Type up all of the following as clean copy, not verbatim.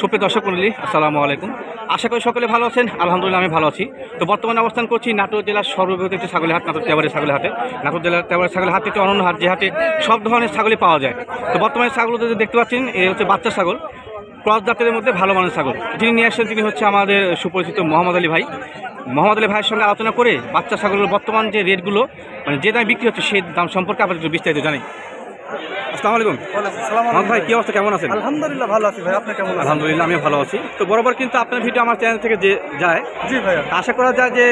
সুপ্রিয় দর্শক মণ্ডলী, আসসালামু আলাইকুম। আশা করি সকলে ভালো আছেন। আলহামদুলিল্লাহ আমি ভালো আছি। তো বর্তমানে অবস্থান করছি নাটোর জেলার সর্ববৃহৎ একটি ছাগলের হাট, নাটোর তেবাড়ি ছাগলের হাটে। নাটোর জেলার তেবাড়ি ছাগলের হাট একটি অনন্য হাট, যে হাটে সব ধরনের ছাগলই পাওয়া যায়। তো বর্তমানে ছাগলগুলো যে দেখতে পাচ্ছেন, এই হচ্ছে বাচ্চা ছাগল, ক্রস জাতের মধ্যে ভালো মানের ছাগল। যিনি নিয়ে আসছেন তিনি হচ্ছে আমাদের সুপরিচিত মোহাম্মদ আলী ভাই। মোহাম্মদ আলী ভাইয়ের সঙ্গে আলোচনা করে বাচ্চা ছাগলের বর্তমান যে রেটগুলো, মানে যে দামে বিক্রি হচ্ছে সেই দাম সম্পর্কে আপনাদের একটু বিস্তারিত জানি। আসসালামু আলাইকুম। মোহাম্মদ ভাই, কি অবস্থা, কেমন আছেন? আলহামদুলিল্লাহ ভালো আছি ভাই, আপনি কেমন আছেন? আলহামদুলিল্লাহ আমিও ভালো আছি। তো বরাবর কিন্তু আপনার ভিডিও আমার চ্যানেল থেকে যে যায়, জি ভাইয়া, আশা করা যায় যে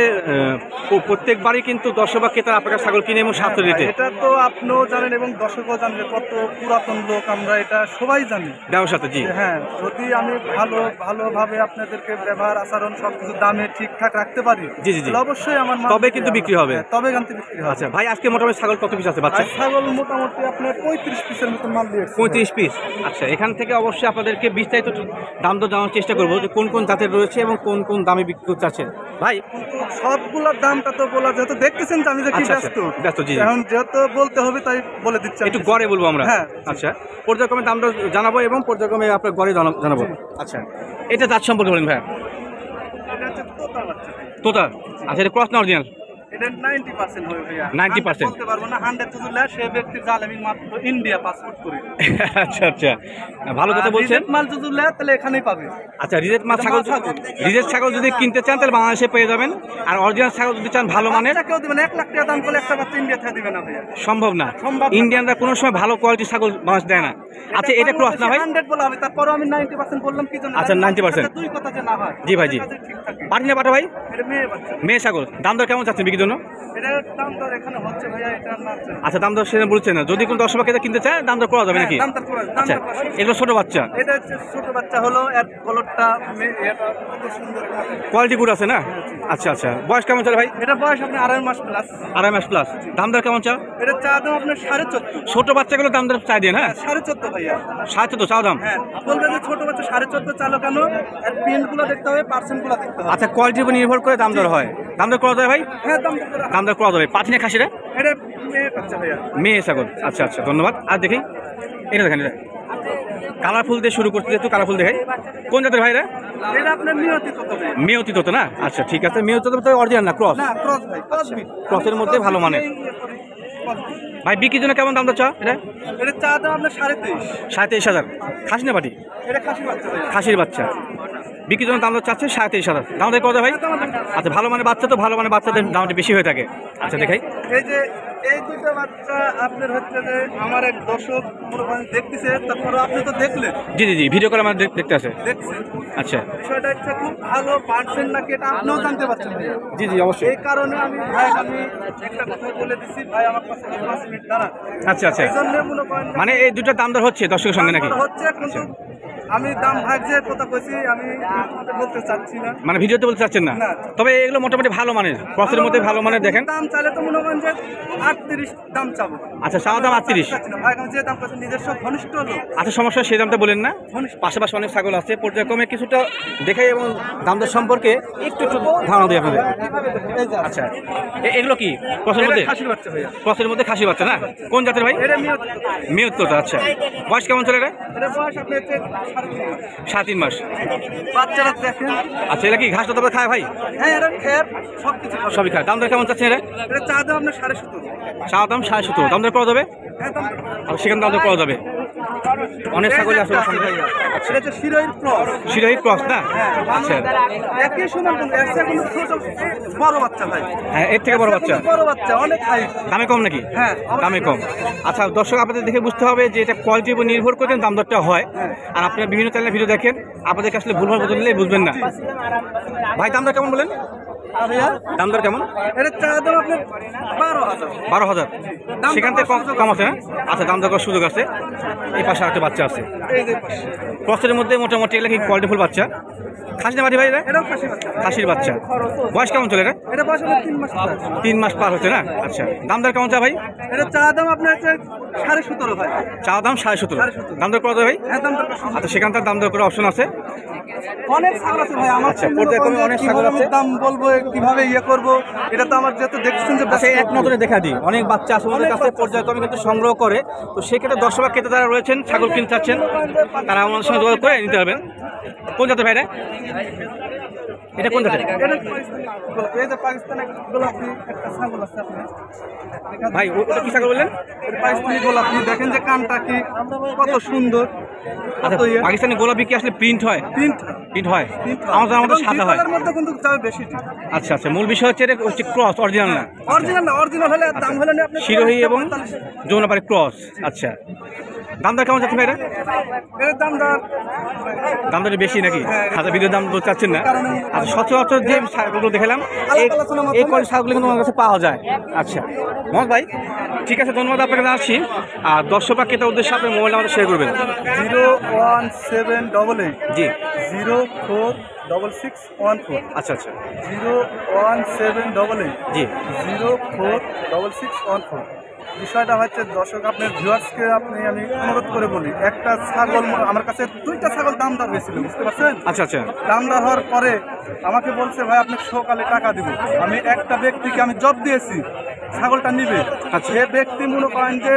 প্রত্যেকবারই কিন্তু দর্শক বা ক্রেতা আপনার ছাগল কিনে এবং স্বাস্থ্য দিতে। এটা তো আপনিও জানেন এবং দর্শকও জানেন যে কত পুরাতন লোক আমরা, এটা সবাই জানি ব্যবসাতে। জি হ্যাঁ, যদি আমি ভালোভাবে আপনাদেরকে ব্যবহার আচরণ সবকিছু দামে ঠিকঠাক রাখতে পারি, জি জি জি, অবশ্যই আমার তবে কিন্তু বিক্রি হবে। তবে কিন্তু বিক্রি হবে। আচ্ছা ভাই, আজকে মোটামুটি ছাগল কত পিস আছে বাচ্চা? ছাগল মোটামুটি আপনার 35 পিসের মতো মাল দিয়ে 35 পিস। আচ্ছা, এখান থেকে অবশ্যই আপনাদেরকে বিস্তারিত দাম দর জানার চেষ্টা করবো যে কোন কোন জাতের রয়েছে এবং কোন কোন দামে বিক্রি করতে চাচ্ছেন ভাই। সবগুলোর দামটা তো বলা, যেহেতু দেখতেছেন যে আমি যে কি ব্যস্ত, জি এখন যেহেতু বলতে হবে তাই বলে দিচ্ছি, একটু গড়ে বলবো আমরা। হ্যাঁ আচ্ছা, পর্যায়ক্রমে দাম দর জানাবো এবং পর্যায়ক্রমে আপনার গড়ে জানাবো। আচ্ছা, এটা জাত সম্পর্কে বলেন ভাই। এটা হচ্ছে তোতার বাচ্চা। তোতা? আচ্ছা, এটা ক্রস না অরিজিনাল? এটা 90% হবে ভাইয়া। 90% বলতে পারবো না 100 তো দিলে সে ব্যক্তি জালেমি মাত্র ইন্ডিয়া পাসপোর্ট করে। আচ্ছা আচ্ছা, ভালো কথা বলছেন। রিজেক্ট মাল যদি দিলে তাহলে এখানেই পাবে। আচ্ছা, রিজেক্ট মাল ছাগল, রিজেক্ট ছাগল যদি কিনতে চান তাহলে বাংলাদেশে পেয়ে যাবেন। আর অরিজিনাল ছাগল যদি চান ভালো মানের, কেউ দিবেন 1 লাখ টাকা দাম করলে একটা বাচ্চা ইন্ডিয়া থেকে দিবে না ভাইয়া, সম্ভব না। ইন্ডিয়ানরা কোনো সময় ভালো কোয়ালিটির ছাগল বাংলাদেশ দেয় না। আচ্ছা, এটা ক্রস না ভাই? 100 বলা হবে, তারপরে আমি 90% বললাম কি জন্য? আচ্ছা, 90%। দুই কথা যে না হয়। জি ভাই, জি। পাটি না পাটা ভাই? এটা মেয়ে বাচ্চা। মেয়ে ছাগল। দাম দর কেমন চাচ্ছেন বিক্রির জন্য? এটার দাম দর এখানে হচ্ছে ভাইয়া, এটা না। আচ্ছা, দাম দর সেটা বলছেন না। যদি কোনো দর্শক কিনতে চায় দাম দর করা যাবে নাকি? দাম দর করা যাবে। আচ্ছা, এগুলো ছোট বাচ্চা? এটা হচ্ছে ছোট বাচ্চা, হলো এর কলরটা এটা কত সুন্দর, কোয়ালিটি গুড আছে না? আচ্ছা আচ্ছা, বয়স কেমন চলে ভাই? এটা বয়স আপনার 2.5 মাস প্লাস। 2.5 মাস প্লাস। দাম দর কেমন চাও? এটা চা দাম আপনার 14.5। ছোট বাচ্চাগুলো দাম দর চাই দিয়ে না? 14.5 ভাইয়া। 14.5 চাও দাম? হ্যাঁ, বলবে যে ছোট বাচ্চা 14.5 চালো কেন? এর প্রিন্টগুলো দেখতে হবে, পার্সেন্টগুলো দেখতে হবে। আচ্ছা, কোয়ালিটির উপর নির্ভর করে দাম দর হয়। দাম দর করা যায় ভাই? হ্যাঁ, দাম দর করা যাবে। পাঠি না খাসিরা? এটা মেয়ে বাচ্চা ভাইয়া। মেয়ে ছাগল। আচ্ছা আচ্ছা, ধন্যবাদ। আর দেখি এটা দেখেন, এটা কালারফুল দিয়ে শুরু করতে, যেহেতু কালারফুল দেখাই। কোন জাতের ভাইরা? এটা আপনার নিয়তিত হবে। মেয়তি তো না? আচ্ছা ঠিক আছে, মেয়তি তো অরিজিনাল না, ক্রস? না, ক্রস ভাই, ক্রস মিট। ক্রসের মধ্যে ভালো মানে। ভাই বিক্রির জন্য কেমন দাম দর চা এটা? এটা চা দাম আপনার 23.5। 23,000। খাসি না পাটি? এটা খাসি বাচ্চা ভাই। খাসির বাচ্চা। বিক্রির জন্য দাম দর চাচ্ছে 23,000। দাম দর কত ভাই? আচ্ছা, ভালো মানে বাচ্চা তো, ভালো মানে বাচ্চাদের দামটা বেশি হয়ে থাকে। আচ্ছা দেখাই। এই যে এই দুটো বাচ্চা আপনার হচ্ছে যে আমার এক দর্শক দেখতেছে, তারপরে আপনি তো দেখলেন। জি জি জি, ভিডিও করে আমার দেখতে আছে। দেখছেন? আচ্ছা, বিষয়টা হচ্ছে খুব ভালো পারছেন নাকি এটা আপনিও জানতে পারছেন ভাইয়া। জি জি অবশ্যই। এই কারণে আমি একটা কথা বলে দিচ্ছি, ভাই আমার কাছে 5 মিনিট দাঁড়ান। আচ্ছা আচ্ছা, এই জন্য মনে করেন মানে এই দুটো দাম দর হচ্ছে দর্শকের সঙ্গে নাকি? হচ্ছে, কিন্তু আমি দাম ভাগ যে কথা কইছি আমি বলতে চাচ্ছি না, মানে ভিডিওতে বলতে চাচ্ছেন না। না। তবে এগুলো মোটামুটি ভালো মানের, ক্রসের মধ্যে ভালো মানের। দেখেন দাম চাইলে তো মনে করেন যে 38 দাম চাবো। আচ্ছা, চাওয়া দাম 38। ভাই আমি যে দাম করছি নিজস্ব ঘনিষ্ঠ লোক। আচ্ছা, সমস্যা সেই দামটা বলেন না। পাশাপাশি অনেক ছাগল আছে, পর্যায়ক্রমে কিছুটা দেখাই এবং দাম দর সম্পর্কে একটু একটু ধারণা দিই আপনাদের। আচ্ছা, এগুলো কি ক্রসের মধ্যে? খাসির বাচ্চা ভাইয়া। ক্রসের মধ্যে খাসি বাচ্চা না? কোন জাতের ভাই? এটা নিয়ত। মেয়ত তো। আচ্ছা, বয়স কেমন চলে এটা? এটা বয়স আপনি হচ্ছে 3.5 মাস। বাচ্চারা দেখেন। আচ্ছা, এটা কি ঘাস তো খায় ভাই? হ্যাঁ, এটা খের সবকিছু খাবে। সবই খায়। দাম দর কেমন চাচ্ছেন এটা? এটা চা দাম আপনার 17.5। চাওয়া দাম 17.5। দাম দর করা যাবে? হ্যাঁ, দাম আর সেখানে দাম দর করা যাবে। অনেক ছাগল আছে। আচ্ছা, এটা হচ্ছে শিরোহির ক্রস। শিরোহী ক্রস না? আচ্ছা, একই সমান কিন্তু এর থেকে কিন্তু ছোট বড় বাচ্চা ভাই। হ্যাঁ, এর থেকে বড় বাচ্চা। বড় বাচ্চা অনেক হাই। দামে কম নাকি? হ্যাঁ, দামে কম। আচ্ছা, দর্শক আপনাদের দেখে বুঝতে হবে যে এটা কোয়ালিটির উপর নির্ভর করে দাম দরটা হয়। আর আপনারা বিভিন্ন চ্যানেলে ভিডিও দেখেন, আপনাদেরকে আসলে ভুলভাল বুঝলে বুঝবেন না। ভাই দাম দর কেমন বলেন? দাম দর কেমন? এটা চা দাম আপনার 12,000। 12,000। সেখান থেকে কম আছে না? আচ্ছা, দাম দর করার সুযোগ আছে। এই পাশে একটা বাচ্চা আছে এই যে ক্রসের মধ্যে, মোটামুটি এগুলো কি কোয়ালিটিফুল বাচ্চা? খাসি না মাটি ভাই? এটাও খাসি বাচ্চা। খাসির বাচ্চা। বয়স কেমন চলে এটা? এটা বয়স আপনার 3 মাস প্লাস। 3 মাস পার হচ্ছে না? আচ্ছা, দাম দর কেমন চা ভাই? এটা চা দাম আপনার হচ্ছে 17.5 ভাই। চা দাম 17.5। দাম দর করা যায় ভাই? হ্যাঁ, দাম দর। আচ্ছা, সেখানকার দাম দর করে অপশন আছে। অনেক ছাগল আছে ভাই আমার। আচ্ছা, পর্যায়ক্রমে অনেক ছাগল আছে। দাম বলবো কিভাবে করব, এটা তো আমার যেহেতু দেখছেন যে আচ্ছা, এক নজরে দেখা দিই, অনেক বাচ্চা আছে ওদের কাছে, পর্যায়ক্রমে কিন্তু সংগ্রহ করে। তো সেক্ষেত্রে দর্শক ক্রেতা যারা রয়েছেন ছাগল কিনতে চাচ্ছেন, তারা আমাদের সঙ্গে যোগাযোগ করে নিতে পারবেন। কোন জাতের ভাইরা? এটা কোন জাতের এই যে পাকিস্তানে গোলাপি একটা ছাগল আছে আপনি ভাই? ওটা কি ছাগল বললেন? পাকিস্তানি গোলাপি, দেখেন যে কানটা কি কত সুন্দর। আচ্ছা, পাকিস্তানি গোলাপি কি আসলে প্রিন্ট হয়? প্রিন্ট প্রিন্ট হয়, আমাদের সাদা হয়। মধ্যে কিন্তু যাবে বেশি। আচ্ছা আচ্ছা, মূল বিষয় হচ্ছে এটা হচ্ছে ক্রস, অরিজিনাল না। অরিজিনাল না, অরিজিনাল হলে দাম হলে আপনি শিরোহী এবং যমুনাপাড়ি ক্রস। আচ্ছা, দাম দর কেমন চাচ্ছেন ভাইরা? এর দাম দর দাম দর বেশি নাকি? আচ্ছা, ভিডিও দাম তো চাচ্ছেন না। আচ্ছা, সচরাচর যে ছাগলগুলো দেখালাম এই কোয়ালিটির ছাগলগুলো কিন্তু আমার কাছে পাওয়া যায়। আচ্ছা মোহাম্মদ ভাই, ঠিক আছে, ধন্যবাদ আপনাকে জানাচ্ছি। আর দর্শক বা ক্রেতার উদ্দেশ্যে আপনার মোবাইল নাম্বারটা শেয়ার করবেন। 01788 জি, 046614। আচ্ছা আচ্ছা, 01788 জি 046614। বিষয়টা হচ্ছে দর্শক, আপনার ভিউয়ার্সকে আমি অনুরোধ করে বলি, একটা ছাগল আমার কাছে 2টা ছাগল দাম দর হয়েছিল, বুঝতে পারছেন? আচ্ছা আচ্ছা, দাম দর হওয়ার পরে আমাকে বলছে ভাই আপনাকে সকালে টাকা দিব। আমি একটা ব্যক্তিকে আমি জব দিয়েছি ছাগলটা নিবে, সে ব্যক্তি মনে করেন যে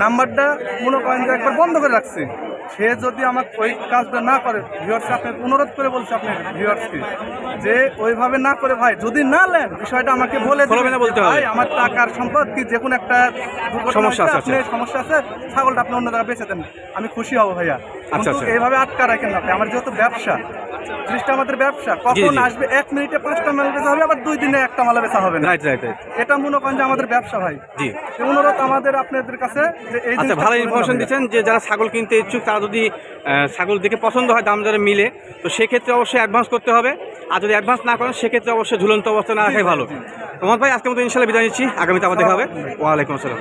নাম্বারটা মনে করেন যে একবার বন্ধ করে রাখছে। সে যদি আমাকে ওই কাজটা না করে, ভিউয়ার্স আপনাকে অনুরোধ করে বলছে আপনার ভিউয়ার্সকে যে ওইভাবে না করে ভাই যদি না নেন বিষয়টা আমাকে বলে দিবেন, বলতে হবে ভাই আমার টাকার সম্পদ কি যে কোনো একটা সমস্যা আছে, আপনি সমস্যা আছে, ছাগলটা আপনি অন্য জায়গায় বেঁচে দেন, আমি খুশি হব ভাইয়া। আচ্ছা, কিন্তু এইভাবে আটকা রাখেন না, আমার যেহেতু ব্যবসা, জিনিসটা আমাদের ব্যবসা, কখন আসবে 1 মিনিটে 5টা মাল বেচা হবে, আবার 2 দিনে একটা মাল বেচা হবে না। রাইট রাইট রাইট, এটা মনে করেন যে আমাদের ব্যবসা ভাই। জি, অনুরোধ আমাদের আপনাদের কাছে যে এই আচ্ছা, ভালো ইনফরমেশন দিচ্ছেন যে যারা ছাগল কিনতে ইচ্ছুক তারা যদি ছাগল দেখে পছন্দ হয়, দাম দরে মিলে, তো সেক্ষেত্রে অবশ্যই অ্যাডভান্স করতে হবে। আর যদি অ্যাডভান্স না করেন সেক্ষেত্রে অবশ্যই ঝুলন্ত অবস্থা না রাখাই ভালো। মোহাম্মদ ভাই, আজকের মতো ইনশাআল্লাহ বিদায় নিচ্ছি, আগামীতে আবার দেখা হবে। ওয়ালাইকুম আসসালাম।